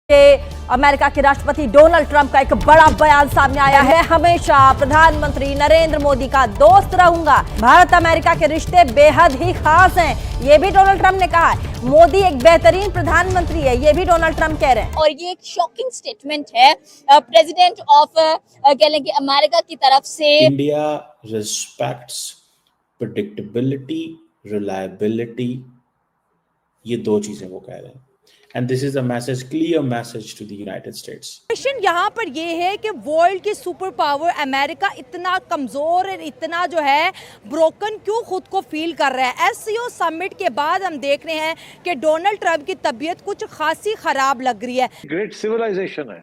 America के राष्ट्रपति Donald Trump का एक बड़ा बयान सामने आया है। हमेशा प्रधानमंत्री नरेंद्र मोदी का दोस्त रहूंगा। भारत अमेरिका के रिश्ते बेहद ही खास हैं, ये भी डोनाल्ड ट्रंप ने कहा है। मोदी एक बेहतरीन प्रधानमंत्री है, ये भी डोनाल्ड ट्रंप कह रहे हैं। और ये एक शॉकिंग स्टेटमेंट है प्रेसिडेंट ऑफ कह लें कि अमेरिका की तरफ से। इंडिया रिस्पेक्ट्स प्रेडिक्टेबिलिटी, रिलायबिलिटी, ये दो चीजें वो कह रहे हैं। And this is a message, clear message to the United States. Question यहाँ पर ये है कि वर्ल्ड की सुपर पावर अमेरिका इतना कमजोर और इतना जो है ब्रोकन क्यों खुद को फील कर रहा है। एससीओ समिट के बाद हम देख रहे हैं कि डोनाल्ड ट्रंप की तबीयत कुछ खासी खराब लग रही है। ग्रेट सिविलाइजेशन है,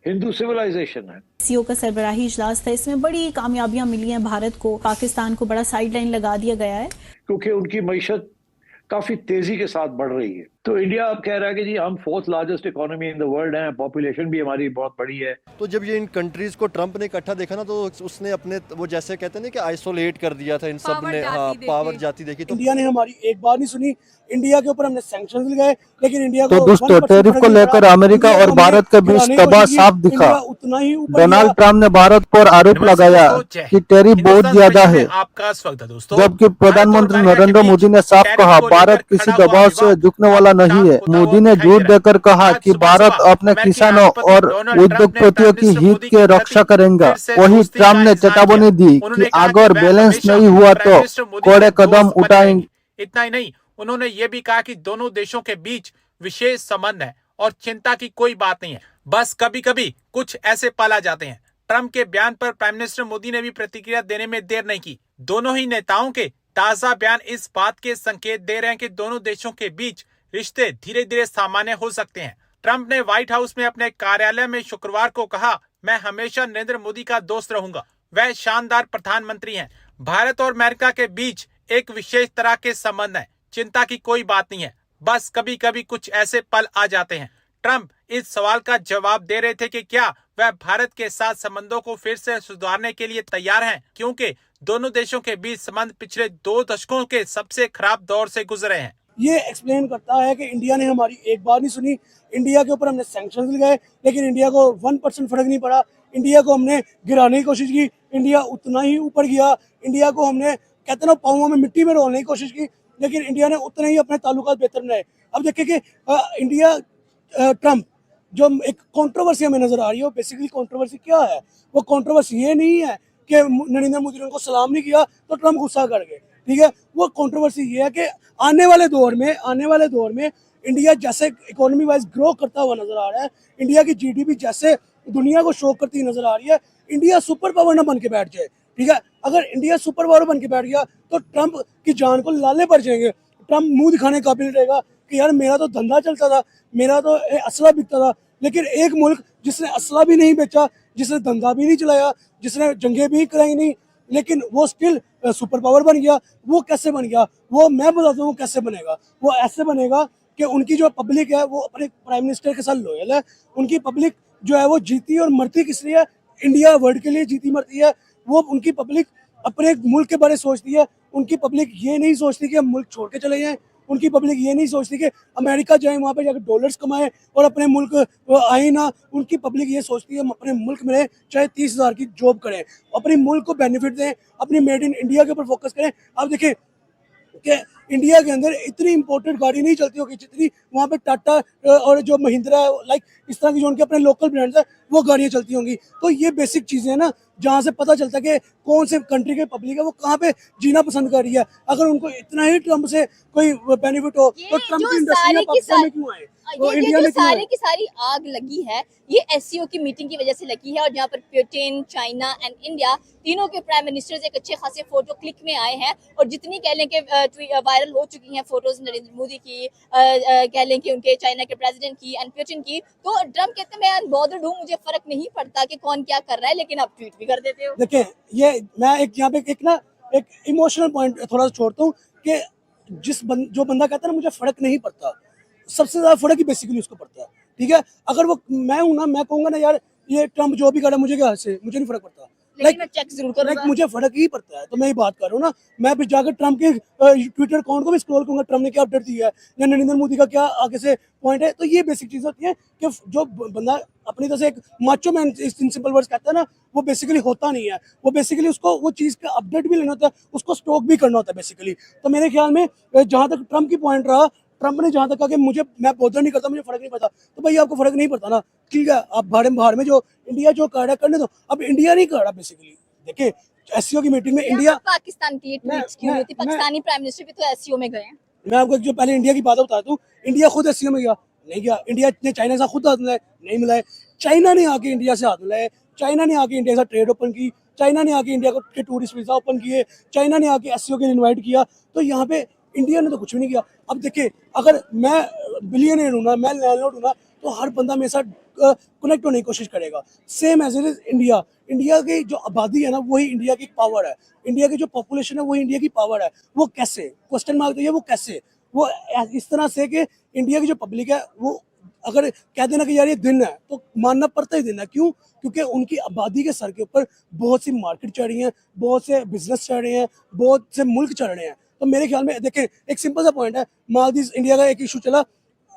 हिंदू सिविलाइजेशन है। एससीओ का सरबराही इजलास था, इसमें बड़ी कामयाबियां मिली हैं भारत को। पाकिस्तान को बड़ा साइडलाइन लगा दिया गया है क्योंकि उनकी मईशत काफी तेजी के साथ बढ़ रही है। तो इंडिया अब कह रहा है कि जी हम 4th largest economy in the world हैं, पॉपुलेशन भी हमारी बहुत बड़ी है। तो जब ये इन कंट्रीज को ट्रंप ने इकट्ठा देखा ना, तो उसने अपने वो जैसे कहते हैं ना कि आइसोलेट कर दिया था इन सब ने। हाँ, पावर जाती देखी। तो इंडिया ने हमारी एक बात नहीं सुनी। इंडिया के ऊपर हमने सैंक्शंस लगाए, लेकिन इंडिया को तो दोस्तों टैरिफ को लेकर अमेरिका और भारत के बीच तबाह साफ दिखा। डोनाल्ड ट्रंप ने भारत पर आरोप लगाया कि टैरिफ बहुत ज्यादा है, आपका स्वागत है दोस्तों। जबकि प्रधानमंत्री नरेंद्र मोदी ने साफ कहा भारत किसी दबाव से झुकने वाला नहीं है। मोदी ने झूठ देकर कहा कि भारत अपने किसानों और उद्योगपतियों की हित के रक्षा करेगा। वही ट्रंप ने चेतावनी दी कि अगर बैलेंस नहीं हुआ तो कड़े कदम उठाएंगे। इतना ही नहीं, उन्होंने ये भी कहा कि दोनों देशों के बीच विशेष संबंध है और चिंता की कोई बात नहीं है, बस कभी कभी कुछ ऐसे पल आ जाते हैं। ट्रंप के बयान पर प्राइम मिनिस्टर मोदी ने भी प्रतिक्रिया देने में देर नहीं की। दोनों ही नेताओं के ताजा बयान इस बात के संकेत दे रहे हैं कि दोनों देशों के बीच रिश्ते धीरे धीरे सामान्य हो सकते हैं। ट्रंप ने व्हाइट हाउस में अपने कार्यालय में शुक्रवार को कहा, मैं हमेशा नरेंद्र मोदी का दोस्त रहूंगा, वह शानदार प्रधानमंत्री हैं। भारत और अमेरिका के बीच एक विशेष तरह के संबंध है, चिंता की कोई बात नहीं है, बस कभी कभी कुछ ऐसे पल आ जाते हैं। ट्रंप इस सवाल का जवाब दे रहे थे कि क्या वह भारत के साथ संबंधों को फिर से सुधारने के लिए तैयार हैं, क्योंकि दोनों देशों के बीच संबंध पिछले 2 दशकों के सबसे खराब दौर से गुजरे हैं। ये एक्सप्लेन करता है कि इंडिया ने हमारी एक बात नहीं सुनी। इंडिया के ऊपर हमने सैंक्शंस लगाए, लेकिन इंडिया को 1% फर्क नहीं पड़ा। इंडिया को हमने गिराने की कोशिश की, इंडिया उतना ही ऊपर गया। इंडिया को हमने कहते ना पाँवों में मिट्टी में रोलने की कोशिश की, लेकिन इंडिया ने उतने ही अपने ताल्लुकात बेहतर बनाए। अब देखिए कि इंडिया ट्रंप जो एक कंट्रोवर्सी हमें नजर आ रही है, बेसिकली कंट्रोवर्सी क्या है? वो कंट्रोवर्सी ये नहीं है कि नरेंद्र मोदी ने उनको सलाम नहीं किया तो ट्रंप गुस्सा कर गए, ठीक है। वो कंट्रोवर्सी ये है कि आने वाले दौर में इंडिया जैसे इकोनॉमी वाइज ग्रो करता हुआ नजर आ रहा है, इंडिया की जीडीपी जैसे दुनिया को शो करती नजर आ रही है, इंडिया सुपर पावर ना बन के बैठ जाए, ठीक है। अगर इंडिया सुपर पावर बन के बैठ गया तो ट्रंप की जान को लाले पड़ जाएंगे। ट्रंप मुंह दिखाने काबिल रहेगा कि यार मेरा तो धंधा चलता था, मेरा तो असला बिकता था। लेकिन एक मुल्क जिसने असला भी नहीं बेचा, जिसने धंधा भी नहीं चलाया, जिसने जंगें भी कराई नहीं, लेकिन वो स्टिल सुपर पावर बन गया। वो कैसे बन गया? वो मैं बताता हूँ कैसे बनेगा। वो ऐसे बनेगा कि उनकी जो पब्लिक है वो अपने प्राइम मिनिस्टर के साथ लॉयल है। उनकी पब्लिक जो है वो जीती और मरती किस लिए है? इंडिया वर्ल्ड के लिए जीती मरती है। वो उनकी पब्लिक अपने मुल्क के बारे में सोचती है। उनकी पब्लिक ये नहीं सोचती कि हम मुल्क छोड़ के चले जाएं। उनकी पब्लिक ये नहीं सोचती कि अमेरिका जाए, वहाँ पे जाकर डॉलर्स कमाएं और अपने मुल्क आए ना। उनकी पब्लिक ये सोचती है हम अपने मुल्क में रहें, चाहे 30,000 की जॉब करें, अपने मुल्क को बेनिफिट दें, अपनी मेड इन इंडिया के ऊपर फोकस करें। अब देखिए कि इंडिया के अंदर इतनी इंपोर्टेड गाड़ी नहीं चलती होगी जितनी वहाँ पे टाटा और जो महिंद्रा है, लाइक इस तरह की जो उनके अपने लोकल ब्रांड्स है वो गाड़ियाँ चलती होंगी। तो ये बेसिक चीज़ें हैं ना, जहाँ से पता चलता है कि कौन से कंट्री के पब्लिक है वो कहाँ पे जीना पसंद कर रही है। अगर उनको इतना ही ट्रंप से कोई बेनिफिट हो तो ट्रंप की इंडस्ट्री में पाकिस्तान में क्यों आए? वो इंडिया में सारी की सारी आग लगी है, ये एससीओ की मीटिंग की वजह से लगी है। और जहाँ पर पुतिन, चाइना एंड इंडिया तीनों के प्राइम मिनिस्टर्स एक अच्छे खासे फोटो क्लिक में आए हैं। और जितनी कह लें कि वायरल हो चुकी हैं फोटोज नरेंद्र मोदी की, कह लें कि उनके चाइना के प्रेसिडेंट की एंड पुतिन की, तो ट्रंप कहते हैं मैं अनबॉदर्ड हूँ, मुझे फर्क नहीं पड़ता कि कौन क्या कर रहा है, लेकिन आप ट्वीट भी कर देते हो। देखिए ये मैं एक यहाँ पे एक इमोशनल पॉइंट थोड़ा सा छोड़ता हूँ कि जो बंदा कहता है ना मुझे फर्क नहीं पड़ता, सबसे ज्यादा फर्क ही बेसिकली उसको पड़ता है, ठीक है। अगर वो मैं हूं ना, मैं कहूंगा ना यार ये ट्रंप जो भी कर रहा है मुझे क्या से मुझे नहीं फर्क पड़ता, लेकिन मैं चेक जरूर करूंगा। मुझे फर्क ही पड़ता है, तो मैं ये बात कर रहा हूँ ना। मैं भी जाकर ट्रम्प के ट्विटर अकाउंट को भी स्क्रॉल करूंगा, ट्रम्प ने क्या अपडेट दिया है या नरेंद्र मोदी का क्या आगे से पॉइंट है। तो ये बेसिक चीज होती है कि जो बंदा अपनी तरह से एक macho man in simple words कहता है ना, वो बेसिकली होता नहीं है। वो बेसिकली उसको वो चीज़ का अपडेट भी लेना होता है, उसको स्टॉक भी करना होता है बेसिकली। तो मेरे ख्याल में जहाँ तक ट्रम्प की पॉइंट रहा, ट्रम्प ने जहाँ तक कहा कि मैं बॉदर नहीं करता, मुझे फर्क नहीं पड़ता, तो भाई आपको फर्क नहीं पड़ता ना, ठीक है, आप बाहर में जो इंडिया जो कर रहा है करने दो। अब इंडिया नहीं कर रहा बेसिकली। देखिए एससीओ की मीटिंग में इंडिया, पाकिस्तान की ट्वीट्स क्यों नहीं होती? पाकिस्तानी प्राइम मिनिस्टर भी तो एससीओ में गए हैं। मैं आपको जो पहले इंडिया की बात बता दूं, इंडिया खुद एससीओ में गया नहीं गया। इंडिया ने चाइना से खुद हाथ मिलाए नहीं मिलाए। चाइना ने आके इंडिया से हाथ मिलाए, चाइना ने आके इंडिया से ट्रेड ओपन की, चाइना ने आके इंडिया को टूरिस्ट वीजा ओपन किए, चाइना ने आके एससीओ के लिए इन्वाइट किया। तो यहाँ पे इंडिया ने तो कुछ भी नहीं किया। अब देखिए अगर मैं बिलियनियर हूँ ना, मैं लैंडलॉर्ड हूँ ना, तो हर बंदा मेरे साथ कनेक्ट होने की कोशिश करेगा। Same as it is India. India की जो आबादी है ना, वही इंडिया की पावर है। इंडिया की जो पॉपुलेशन है वही इंडिया की पावर है। वो कैसे, क्वेश्चन मार्क तो ये वो कैसे, वो इस तरह से कि इंडिया की जो पब्लिक है वो अगर कह देना कि यार ये दिन है, तो मानना पड़ता ही दिन है। क्यों? क्योंकि उनकी आबादी के सर के ऊपर बहुत सी मार्केट चढ़ रही हैं, बहुत से बिजनेस चढ़ रहे हैं, बहुत से मुल्क चढ़ रहे हैं। तो मेरे ख्याल में देखें, एक सिंपल सा पॉइंट है, मालदीव इंडिया का एक इशू चला,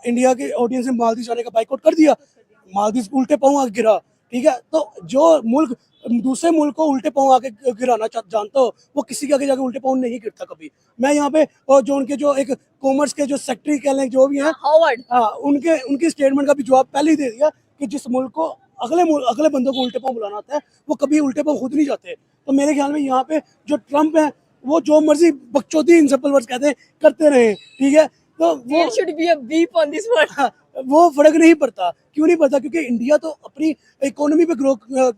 इंडिया के ऑडियंस ने मालदीव जाने का बाइकआउट कर दिया, मालदीव उल्टे पांव आके गिरा, ठीक है। तो जो मुल्क दूसरे मुल्क को उल्टे पांव आके गिराना जानता हो, वो किसी के आगे जाके उल्टे पांव नहीं गिरता कभी। मैं यहाँ पे और जो उनके जो एक कॉमर्स के जो सेक्रेटरी कह लें जो भी हैं, हार्वर्ड, उनकी स्टेटमेंट का भी जवाब पहले ही दे दिया कि जिस मुल्क को अगले बंदों को उल्टे पांव बुलाना होता है, वो कभी उल्टे पांव खुद नहीं जाते। तो मेरे ख्याल में यहाँ पे जो ट्रम्प है, वो जो मर्जी बकचोदी इन सिंपल वर्ड्स कहते हैं करते रहे, ठीक है। तो वो should be a beep on this word। वो फर्क नहीं पड़ता। क्यों नहीं पड़ता? क्योंकि इंडिया तो अपनी इकोनॉमी पे ग्रो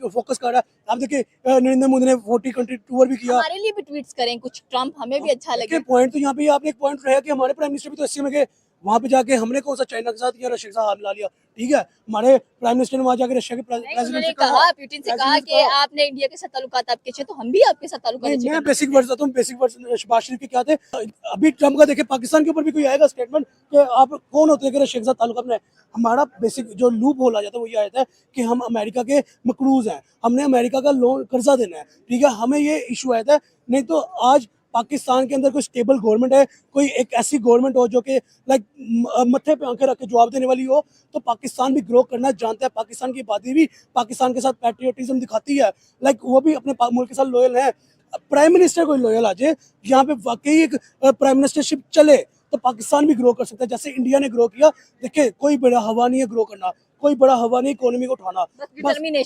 फोकस कर रहा है। आप देखिए नरेंद्र मोदी ने 40 कंट्री टूर भी किया। हमारे लिए भी ट्वीट्स करें कुछ, ट्रम्प हमें भी अच्छा लगे। पॉइंट तो यहाँ पे आपने एक पॉइंट रहा कि हमारे प्राइम मिनिस्टर भी तो एससीओ में गए, वहाँ पे जाके हमने कौन सा चाइना के साथ या रशिया के साथ हाथ मिला लिया, ठीक है। हमारे प्राइम मिनिस्टर ने वहाँ जाके रशिया के प्रेसिडेंट ने कहा, पुतिन से कहा कि आपने इंडिया के साथ ताल्लुकात आपके अच्छे, तो हम भी आपके साथ ताल्लुकात अच्छे। मैं बेसिक वर्ड्स बताता हूँ, बेसिक वर्ड्स शहबाज शरीफ के क्या थे। अभी ट्रम्प का देखे पाकिस्तान के ऊपर भी कोई आएगा स्टेटमेंट कि आप कौन होते हैं कि रशिया के साथ ताल्लुकात बनाए। हमारा बेसिक जो लूप होल आ जाता है वो ये आता है कि हम अमेरिका के मकरूज हैं, हमने अमेरिका का लोन कर्जा देना है, ठीक है। हमें ये इशू आया था। नहीं तो आज पाकिस्तान के अंदर कोई स्टेबल गवर्नमेंट है, कोई एक ऐसी गवर्नमेंट हो जो कि लाइक मत्थे पे आंखें रख के जवाब देने वाली हो, तो पाकिस्तान भी ग्रो करना जानता है। पाकिस्तान की आबादी भी पाकिस्तान के साथ पैट्रियोटिज्म दिखाती है, लाइक वो भी अपने मुल्क के साथ लॉयल है। प्राइम मिनिस्टर कोई लॉयल आ जाए, यहाँ पे वाकई एक प्राइम मिनिस्टरशिप चले, तो पाकिस्तान भी ग्रो कर सकता है जैसे इंडिया ने ग्रो किया। देखिए कोई बड़ा हवा नहीं है ग्रो करना, कोई बड़ा हवा नहीं इकोनॉमी को उठाना, बस